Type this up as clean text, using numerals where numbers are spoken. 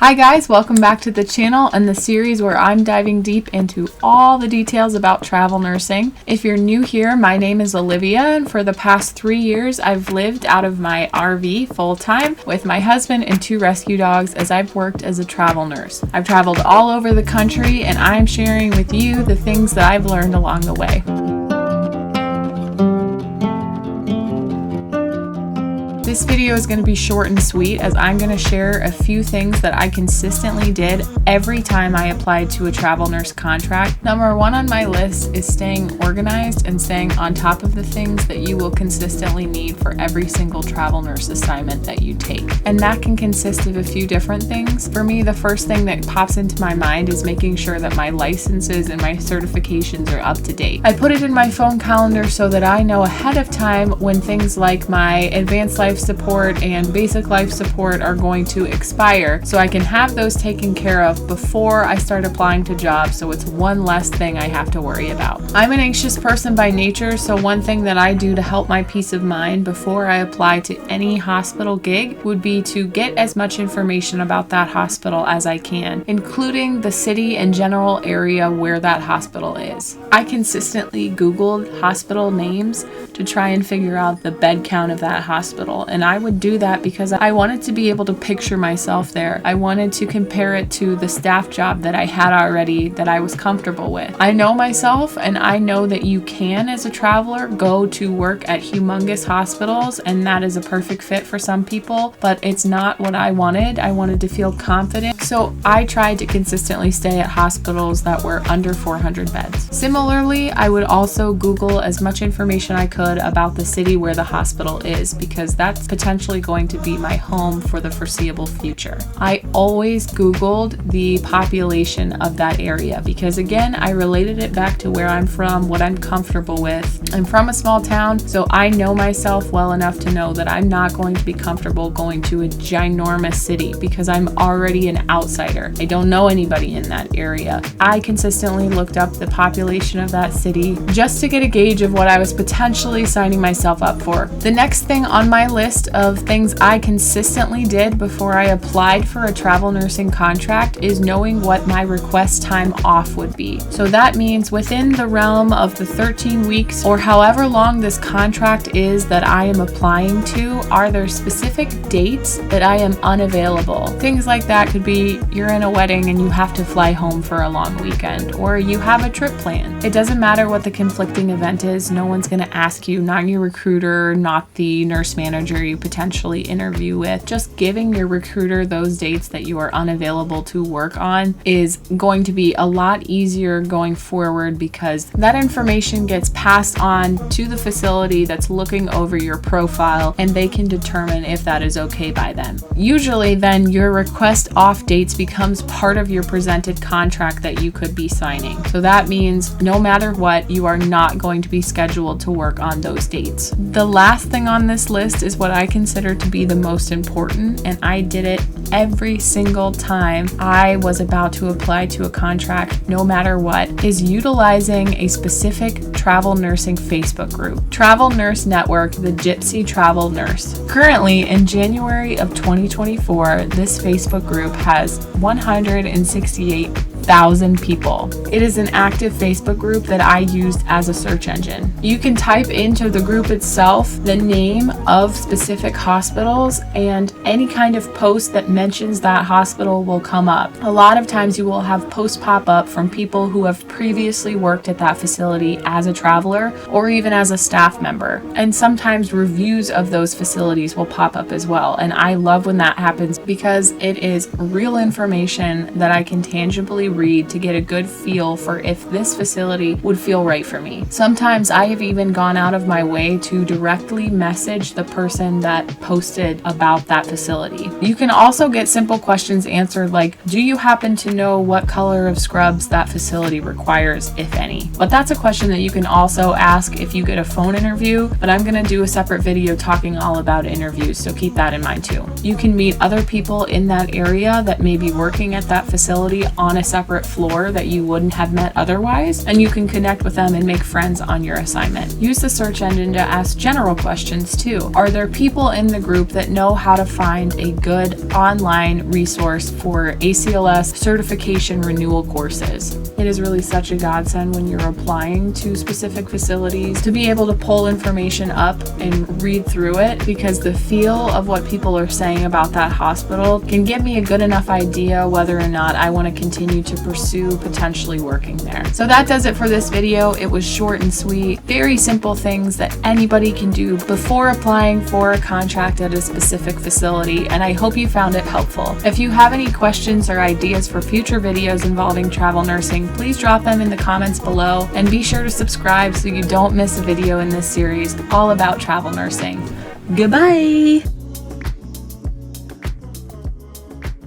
Hi guys, welcome back to the channel and the series where I'm diving deep into all the details about travel nursing. If you're new here, my name is Olivia, and for the past 3 years I've lived out of my RV full-time with my husband and 2 rescue dogs as I've worked as a travel nurse. I've traveled all over the country and I'm sharing with you the things that I've learned along the way. This video is going to be short and sweet as I'm going to share a few things that I consistently did every time I applied to a travel nurse contract. Number 1 on my list is staying organized and staying on top of the things that you will consistently need for every single travel nurse assignment that you take. And that can consist of a few different things. For me, the first thing that pops into my mind is making sure that my licenses and my certifications are up to date. I put it in my phone calendar so that I know ahead of time when things like my advanced life support and basic life support are going to expire, so I can have those taken care of before I start applying to jobs, so it's one less thing I have to worry about. I'm an anxious person by nature, so one thing that I do to help my peace of mind before I apply to any hospital gig would be to get as much information about that hospital as I can, including the city and general area where that hospital is. I consistently Googled hospital names to try and figure out the bed count of that hospital, and I would do that because I wanted to be able to picture myself there. I wanted to compare it to the staff job that I had already that I was comfortable with. I know myself, and I know that you can, as a traveler, go to work at humongous hospitals, and that is a perfect fit for some people, but it's not what I wanted. I wanted to feel confident, so I tried to consistently stay at hospitals that were under 400 beds. Similarly, I would also Google as much information I could about the city where the hospital is, because that's potentially going to be my home for the foreseeable future. I always Googled the population of that area because, again, I related it back to where I'm from, what I'm comfortable with. I'm from a small town, so I know myself well enough to know that I'm not going to be comfortable going to a ginormous city because I'm already an outsider. I don't know anybody in that area. I consistently looked up the population of that city just to get a gauge of what I was potentially signing myself up for. The next thing on my list of things I consistently did before I applied for a travel nursing contract is knowing what my request time off would be. So that means within the realm of the 13 weeks or however long this contract is that I am applying to, are there specific dates that I am unavailable? Things like that could be you're in a wedding and you have to fly home for a long weekend, or you have a trip planned. It doesn't matter what the conflicting event is. No one's going to ask you, not your recruiter, not the nurse manager you potentially interview with. Just giving your recruiter those dates that you are unavailable to work on is going to be a lot easier going forward because that information gets passed on to the facility that's looking over your profile, and they can determine if that is okay by them. Usually then your request off dates becomes part of your presented contract that you could be signing. So that means no matter what, you are not going to be scheduled to work on those dates. The last thing on this list is what I consider to be the most important, and I did it every single time I was about to apply to a contract, no matter what, is utilizing a specific travel nursing Facebook group. Travel Nurse Network, the Gypsy Travel Nurse. Currently, in January of 2024, this Facebook group has 168,000 people. It is an active Facebook group that I used as a search engine. You can type into the group itself the name of specific hospitals, and any kind of post that mentions that hospital will come up. A lot of times you will have posts pop up from people who have previously worked at that facility as a traveler or even as a staff member. And sometimes reviews of those facilities will pop up as well. And I love when that happens because it is real information that I can tangibly read to get a good feel for if this facility would feel right for me. Sometimes I have even gone out of my way to directly message the person that posted about that facility. You can also get simple questions answered like, do you happen to know what color of scrubs that facility requires, if any? But that's a question that you can also ask if you get a phone interview, but I'm going to do a separate video talking all about interviews, so keep that in mind too. You can meet other people in that area that may be working at that facility on a separate separate floor that you wouldn't have met otherwise, and you can connect with them and make friends on your assignment. Use the search engine to ask general questions too. Are there people in the group that know how to find a good online resource for ACLS certification renewal courses? It is really such a godsend when you're applying to specific facilities to be able to pull information up and read through it, because the feel of what people are saying about that hospital can give me a good enough idea whether or not I want to continue to pursue potentially working there. So that does it for this video. It was short and sweet, very simple things that anybody can do before applying for a contract at a specific facility, and I hope you found it helpful. If you have any questions or ideas for future videos involving travel nursing, please drop them in the comments below, and be sure to subscribe so you don't miss a video in this series all about travel nursing. Goodbye!